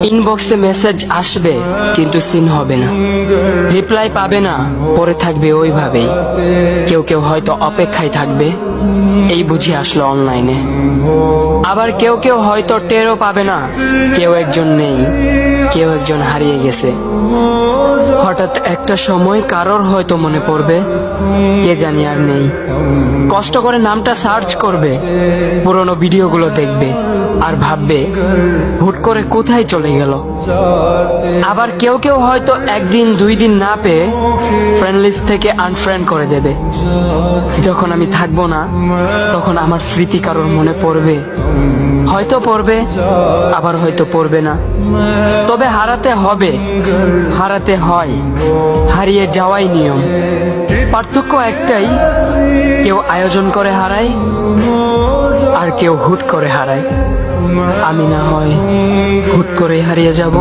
ইনবক্সে মেসেজ আসবে কিন্তু সিন হবে না, রিপ্লাই পাবে না, পরে থাকবে ওইভাবেই। কেউ কেউ হয়তো অপেক্ষায় থাকবে, এই বুঝি আসলো অনলাইনে। আবার কেউ কেউ হয়তো টেরও পাবে না, কেউ একজন নেই, কেউ একজন হারিয়ে গেছে। হঠাৎ একটা সময় কারোর হয়তো মনে পড়বে, কে জানি আর নেই। কষ্ট করে নামটা সার্চ করবে, পুরনো ভিডিওগুলো দেখবে আর ভাববে হুট করে কোথায় চলে গেল। আবার কেউ কেউ হয়তো একদিন দুই দিন না পেয়ে ফ্রেন্ড লিস্ট থেকে আনফ্রেন্ড করে দেবে। যখন আমি থাকবো না তখন আমার স্মৃতি কারোর মনে পড়বে, হয়তো পড়বে আবার হয়তো পড়বে না। তবে হারাতে হবে, হারাতে হয়, হারিয়ে যাওয়াই নিয়ম। পার্থক্য একটাই, কেউ আয়োজন করে হারায় আর কেউ হুট করে হারায়। আমি না হয় হুট করে হারিয়ে যাব।